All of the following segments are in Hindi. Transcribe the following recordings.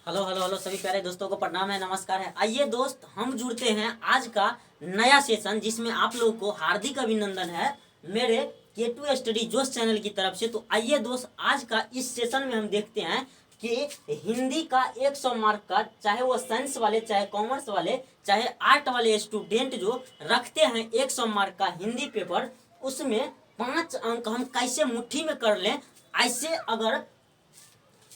हेलो हेलो हेलो सभी प्यारे दोस्तों को प्रणाम है, नमस्कार है। आइए दोस्त, हम जुड़ते हैं आज का नया सेशन जिसमें आप लोगों को हार्दिक अभिनंदन है मेरे K2 स्टडी जोश चैनल की तरफ से। तो आइए दोस्त, आज का इस सेशन में हम देखते हैं कि हिंदी का 100 मार्क का, चाहे वो साइंस वाले, चाहे कॉमर्स वाले, चाहे आर्ट वाले स्टूडेंट जो रखते हैं 100 मार्क का हिंदी पेपर, उसमें 5 अंक हम कैसे मुट्ठी में कर लें। ऐसे अगर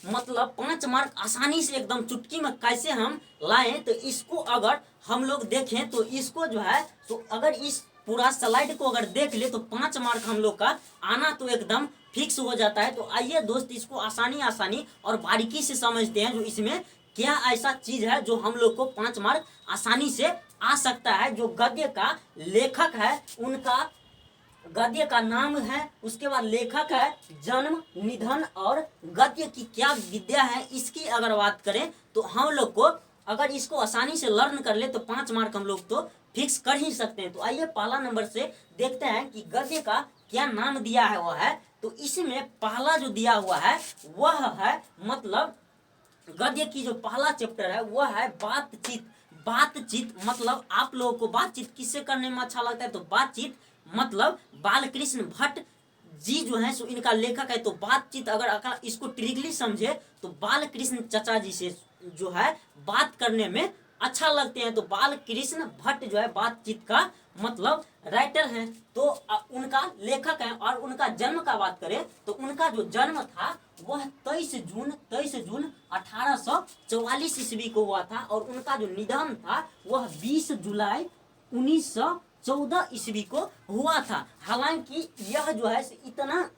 मतलब 5 मार्क आसानी से एकदम चुटकी में कैसे हम लाएं, तो इसको अगर हम लोग देखें तो इसको जो है, तो अगर इस पूरा स्लाइड को अगर देख ले तो 5 मार्क हम लोग का आना तो एकदम फिक्स हो जाता है। तो आइए दोस्त, इसको आसानी और बारीकी से समझते हैं जो इसमें क्या ऐसा चीज है जो हम लोग को 5 मार्क आसानी से आ सकता है। जो गद्य का लेखक है उनका गद्य का नाम है, उसके बाद लेखक है, जन्म, निधन और गद्य की क्या विद्या है, इसकी अगर बात करें तो हम लोग को अगर इसको आसानी से लर्न कर ले तो 5 मार्क हम लोग तो फिक्स कर ही सकते हैं। तो आइए पहला नंबर से देखते हैं कि गद्य का क्या नाम दिया है वह है। तो इसमें पहला जो दिया हुआ है वह है, मतलब गद्य की जो पहला चैप्टर है वह है बातचीत। बातचीत मतलब आप लोगों को बातचीत किससे करने में अच्छा लगता है, तो बातचीत मतलब बालकृष्ण भट्ट जी जो है सो इनका लेखक है। तो बातचीत अगर इसको ट्रिकली समझे तो बालकृष्ण चचा जी से जो है बात करने में अच्छा लगते हैं। तो बालकृष्ण भट्ट जो है बातचीत का मतलब राइटर हैं, तो उनका लेखक हैं। और उनका जन्म का बात करें तो उनका जो जन्म था वह 23 जून 1844 ईस्वी को हुआ था। और उनका जो निधन था वह 20 जुलाई 1914 ईस्वी को हुआ था। हालांकि यह जो है इतना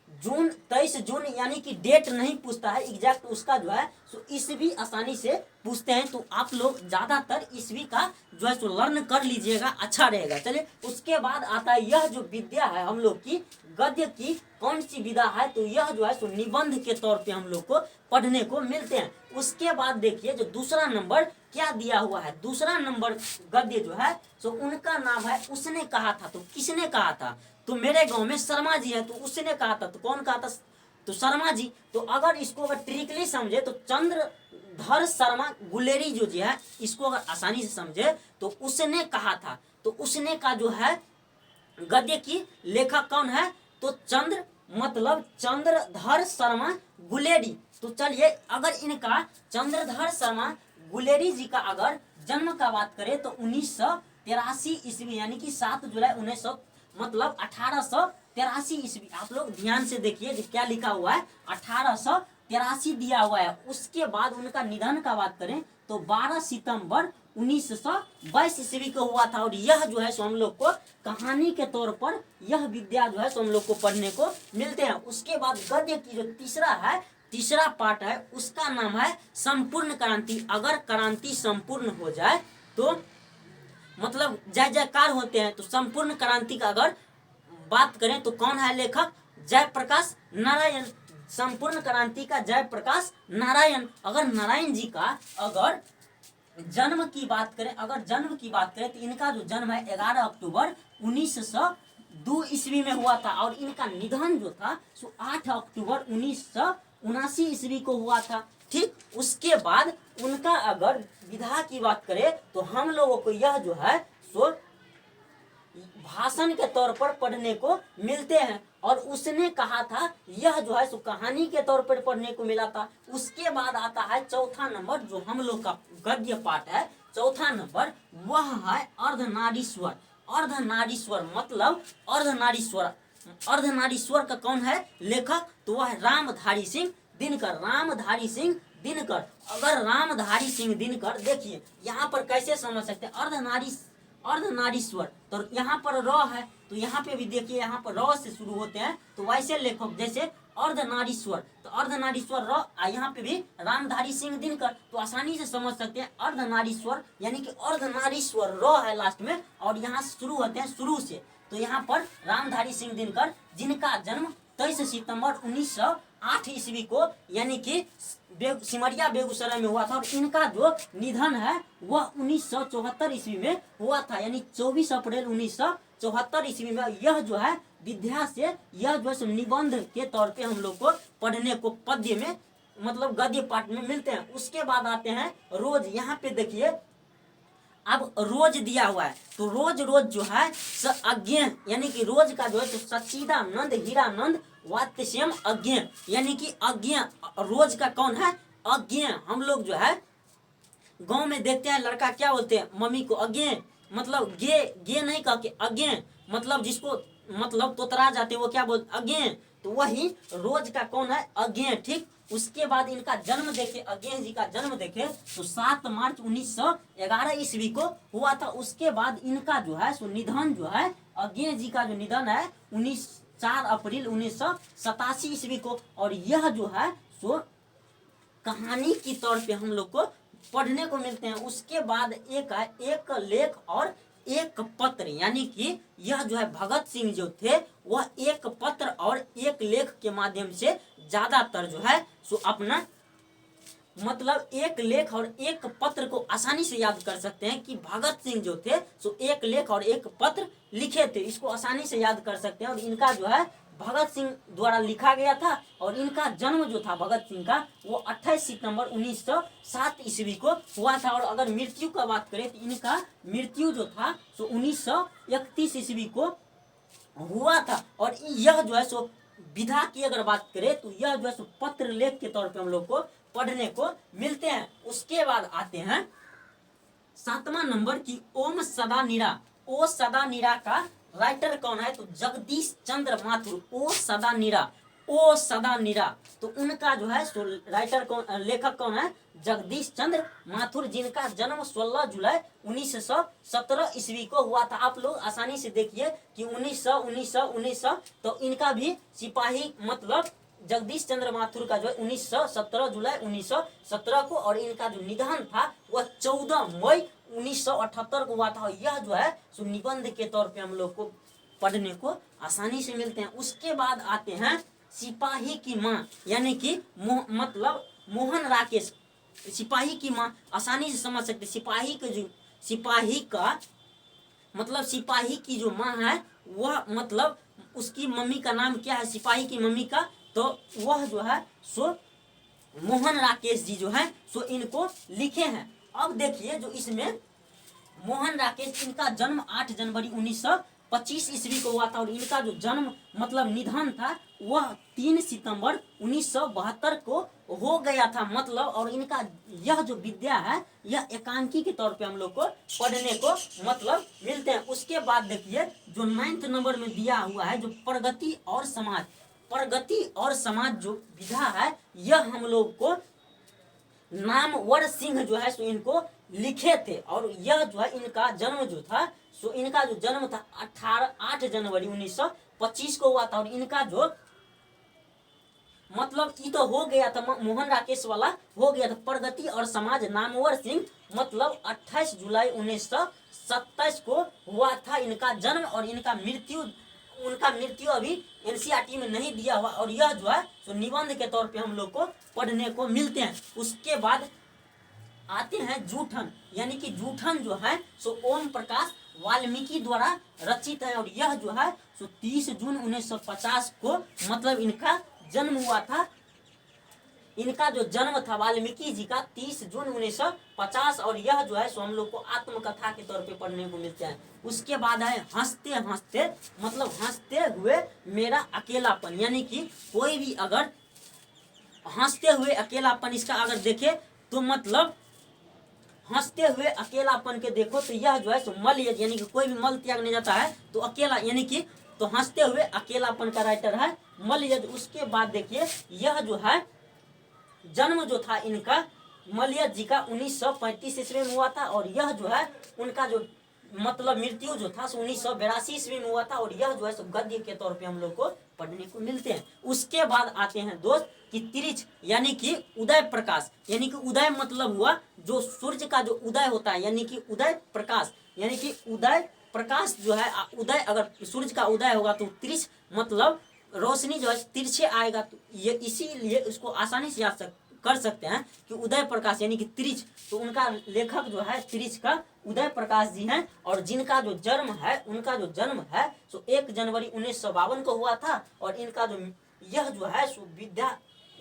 23 जून यानी कि डेट नहीं पूछता है एग्जैक्ट उसका जो है सो ईस्वी आसानी से पूछते हैं। तो आप लोग ज्यादातर ईस्वी का जो है सो लर्न कर लीजिएगा, अच्छा रहेगा। चलिए, उसके बाद आता है यह जो विद्या है हम लोग की गद्य की कौन सी विधा है, तो यह जो है सो निबंध के तौर पे हम लोग को पढ़ने को मिलते हैं। उसके बाद देखिए जो दूसरा नंबर क्या दिया हुआ है, दूसरा नंबर गद्य जो है सो उनका नाम है उसने कहा था। तो किसने कहा था, तो मेरे गांव में शर्मा जी है, तो उसने कहा था। तो कौन कहा था, तो शर्मा जी। तो अगर इसको अगर ट्रिकली समझे तो चंद्रधर शर्मा गुलेरी जो जी है, इसको अगर आसानी से समझे तो उसने कहा था। तो उसने का जो है गद्य की लेखक कौन है, तो चंद्रधर शर्मा गुलेरी। तो चलिए, अगर इनका चंद्रधर शर्मा गुलेरी जी का अगर जन्म का बात करें तो 1983 ईस्वी यानी कि 7 जुलाई 1900 मतलब 1883 ईस्वी। आप लोग ध्यान से देखिए जो क्या लिखा हुआ है, 1883 दिया हुआ है। उसके बाद उनका निधन का बात करें तो 12 सितंबर 1922 ईस्वी को हुआ था। और यह जो है सो हम लोग को कहानी के तौर पर यह विद्या जो है सो हम लोग को पढ़ने को मिलते हैं। उसके बाद गद्य की जो तीसरा पार्ट है उसका नाम है संपूर्ण क्रांति। अगर क्रांति संपूर्ण हो जाए तो मतलब जय जयकार होते हैं। तो संपूर्ण क्रांति का अगर बात करें तो कौन है लेखक, जयप्रकाश नारायण। संपूर्ण क्रांति का जयप्रकाश नारायण। अगर नारायण जी का अगर जन्म की बात करें तो इनका जो जन्म है 11 अक्टूबर 1902 ईस्वी में हुआ था। और इनका निधन जो था सो 8 अक्टूबर 1979 ईस्वी को हुआ था। ठीक, उसके बाद उनका अगर विधा की बात करें तो हम लोगों को यह जो है सो भाषण के तौर पर पढ़ने को मिलते हैं। और उसने कहा था यह जो है सो कहानी के तौर पर पढ़ने को मिला था। उसके बाद आता है चौथा नंबर जो हम लोग का गद्य पाठ है, चौथा नंबर वह है अर्धनारीश्वर। अर्धनारीश्वर मतलब अर्धनारीश्वर का कौन है लेखक, तो वह है रामधारी सिंह दिनकर। रामधारी सिंह दिनकर। अगर रामधारी सिंह दिनकर, देखिए यहाँ पर कैसे समझ सकते हैं, अर्धनारीश्वर। तो यहाँ पर र है तो यहाँ पे भी देखिए यहाँ पर र से शुरू होते हैं। तो वैसे लेखक जैसे अर्धनारीश्वर, तो अर्धनारीश्वर र, यहाँ पे भी रामधारी सिंह दिनकर। तो आसानी से समझ सकते हैं अर्धनारीश्वर यानी कि अर्धनारीश्वर र है लास्ट में, और यहाँ शुरू होते हैं शुरू से। तो यहाँ पर रामधारी सिंह दिनकर जिनका जन्म 23 सितंबर 1908 ईस्वी को यानी कि सिमरिया बेगूसराय में हुआ था। और इनका जो निधन है वह 1974 ईस्वी में हुआ था, यानी 24 अप्रैल 1974 ईस्वी में। यह जो है विद्या से यह जो है निबंध के तौर पे हम लोग को पढ़ने को पद्य में मतलब गद्य पाठ में मिलते हैं। उसके बाद आते हैं रोज। यहाँ पे देखिए अब रोज दिया हुआ है, तो रोज रोज जो है अज्ञ, यानी कि रोज का जो है तो सच्चिदानंद हीरानंद वात्स्यम अज्ञ, यानी कि अज्ञ रोज का कौन है? अज्ञ। हम लोग जो है गांव में देखते हैं लड़का क्या बोलते हैं मम्मी को? अज्ञ, मतलब गे गे नहीं कह के अज्ञ, मतलब जिसको मतलब तोतरा जाते वो क्या बोलते? अज्ञ। तो वही रोज का कौन है? अज्ञ। ठीक। उसके बाद इनका जन्म देखे, अज्ञ जी का जन्म देखे तो 7 मार्च 1911 ईस्वी को हुआ था। उसके बाद इनका जो है सो निधन जो है, अज्ञ जी का जो निधन है 4 अप्रैल 1987 ईस्वी को। और यह जो है सो कहानी की तौर पे हम लोग को पढ़ने को मिलते हैं। उसके बाद एक लेख और एक पत्र, यानी कि यह जो है भगत सिंह जो थे वह एक पत्र और एक लेख के माध्यम से ज्यादातर जो है सो अपना मतलब एक लेख और एक पत्र को आसानी से याद कर सकते हैं कि भगत सिंह जो थे सो एक लेख और एक पत्र लिखे थे, इसको आसानी से याद कर सकते हैं। और इनका जो है भगत सिंह द्वारा लिखा गया था और इनका जन्म जो था भगत सिंह का वो 28 सितंबर 1907 ईस्वी को हुआ था। और अगर मृत्यु का बात करें तो इनका मृत्यु जो था सो 1931 ईस्वी को हुआ था। और यह जो है सो विधा की अगर बात करें तो यह जो है सो पत्र लेख के तौर पे हम लोग को पढ़ने को मिलते हैं। उसके बाद आते हैं 7वां नंबर की ओम सदा निरा। ओ सदा निरा का राइटर कौन है? तो जगदीश चंद्र माथुर। ओ सदा निरा, ओ सदा निरा, तो उनका जो है सो राइटर कौन, लेखक कौन है? जगदीश चंद्र माथुर, जिनका जन्म 16 जुलाई 1917 ईस्वी को हुआ था। आप लोग आसानी से देखिए कि 1900 तो इनका भी सिपाही मतलब जगदीश चंद्र माथुर का जो है 1917 जुलाई 1917 को, और इनका जो निधन था वह 14 मई 1978 को हुआ था। और यह जो है सो निबंध के तौर पे हम लोग को पढ़ने को आसानी से मिलते हैं। उसके बाद आते हैं सिपाही की माँ, यानी कि मतलब मोहन राकेश। सिपाही की माँ आसानी से समझ सकते। सिपाही के जो सिपाही का मतलब सिपाही की जो माँ है वह मतलब उसकी मम्मी का नाम क्या है सिपाही की मम्मी का? तो वह जो है सो मोहन राकेश जी जो है सो इनको लिखे हैं। अब देखिए जो इसमें मोहन राकेश, इनका जन्म 8 जनवरी 1925 ईस्वी को हुआ था और इनका जो जन्म मतलब निधन था वह 3 सितंबर 1972 को हो गया था मतलब। और इनका यह जो विद्या है यह एकांकी के तौर पे हम लोग को पढ़ने को मतलब मिलते हैं। उसके बाद देखिए जो 9th नंबर में दिया हुआ है जो प्रगति और समाज, प्रगति और समाज जो विधा है यह हम लोग को नामवर सिंह जो है सो इनको लिखे थे। और यह जो है इनका जन्म जो था सो इनका जो जन्म था 8 जनवरी 1925 को हुआ था। और इनका जो मतलब ये तो हो गया था मोहन राकेश वाला हो गया था। प्रगति और समाज नामवर सिंह मतलब 28 जुलाई 1927 को हुआ था इनका जन्म। और इनका मृत्यु अभी एनसीईआरटी में नहीं दिया हुआ। और यह जो है तो निबंध के तौर पे हम लोग को पढ़ने को मिलते हैं। उसके बाद आते हैं जूठन, यानी कि जूठन जो है सो ओम प्रकाश वाल्मीकि द्वारा रचित है। और यह जो है सो 30 जून 1950 को मतलब इनका जन्म हुआ था। इनका जो जन्म था वाल्मीकि जी का 30 जून 1950। और यह जो है सो हम लोग को आत्मकथा के तौर पे पढ़ने को मिलते हैं। उसके बाद है हंसते हंसते, मतलब हंसते हुए मेरा अकेलापन, यानी कि कोई भी अगर हंसते हुए अकेलापन इसका अगर देखे तो मतलब हंसते हुए अकेलापन के देखो तो यह जो है सो मल, यानी कि कोई भी मल त्यागने जाता है तो अकेला, यानी कि तो हंसते हुए अकेलापन का राइटर है मलयज। उसके बाद देखिए यह जो है जन्म जो था इनका मलयज जी का 1935 ईस्वी में हुआ था। और यह जो है उनका जो मतलब मृत्यु जो था 1982 ईस्वी में हुआ था। और यह जो है सो गद्य के तौर पे हम लोग को पढ़ने को मिलते हैं। उसके बाद आते हैं दोस्त कि तिरिच, यानी कि उदय प्रकाश, यानी कि उदय मतलब हुआ जो सूर्य का जो उदय होता है, यानी कि उदय प्रकाश, यानी कि उदय प्रकाश जो है उदय, अगर सूर्य का उदय होगा तो तिरिच मतलब रोशनी जो है तिरछे आएगा। तो ये इसीलिए इसको आसानी से याद कर सकते हैं कि उदय प्रकाश यानी कि तिरिच। तो उनका लेखक जो है तिरिच का उदय प्रकाश जी हैं। और जिनका जो जन्म है उनका जो जन्म है सो 1 जनवरी 1952 को हुआ था। और इनका जो यह जो है सो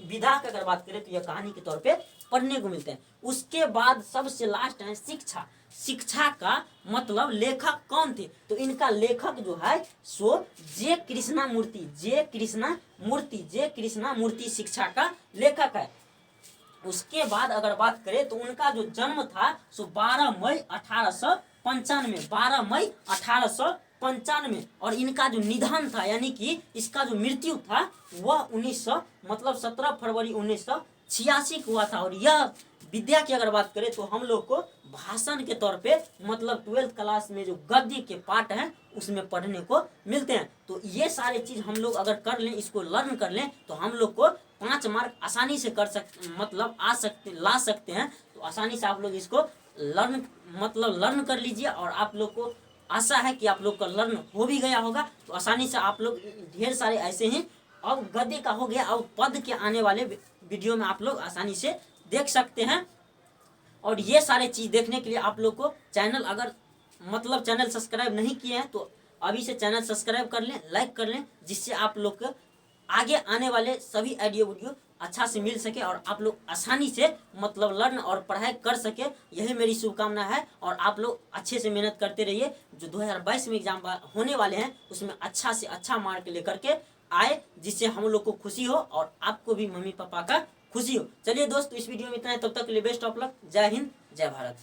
विधा की अगर बात करें तो यह कहानी के तौर पे पढ़ने को मिलते हैं। उसके बाद सबसे लास्ट है शिक्षा। शिक्षा का मतलब लेखक कौन थे, तो इनका लेखक जो है सो जे कृष्णा मूर्ति शिक्षा का लेखक है। उसके बाद अगर बात करें तो उनका जो जन्म था सो 12 मई 1895 और इनका जो निधन था यानी कि इसका जो मृत्यु था वह 17 फरवरी 1986 को हुआ था। और यह विद्या की अगर बात करें तो हम लोग को भाषण के तौर पे मतलब 12th क्लास में जो गद्य के पाठ हैं उसमें पढ़ने को मिलते हैं। तो ये सारे चीज हम लोग अगर कर लें, इसको लर्न कर लें तो हम लोग को 5 मार्क आसानी से ला सकते हैं। तो आसानी से आप लोग इसको लर्न कर लीजिए और आप लोग को आशा है कि आप लोग का लर्न हो भी गया होगा। तो आसानी से आप लोग ढेर सारे ऐसे ही अब गद्य का हो गया, अब पद के आने वाले वीडियो में आप लोग आसानी से देख सकते हैं। और ये सारे चीज देखने के लिए आप लोग को चैनल सब्सक्राइब नहीं किए हैं तो अभी से चैनल सब्सक्राइब कर लें, लाइक कर लें, जिससे आप लोग को आगे आने वाले सभी ऑडियो वीडियो अच्छा से मिल सके और आप लोग आसानी से लर्न और पढ़ाई कर सके। यही मेरी शुभकामना है। और आप लोग अच्छे से मेहनत करते रहिए। जो 2022 में एग्जाम होने वाले हैं उसमें अच्छा से अच्छा मार्क लेकर के आए, जिससे हम लोग को खुशी हो और आपको भी मम्मी पापा का खुशी हो। चलिए दोस्त, इस वीडियो में इतना है, तब तक के लिए बेस्ट ऑफ लक। जय हिंद, जय भारत।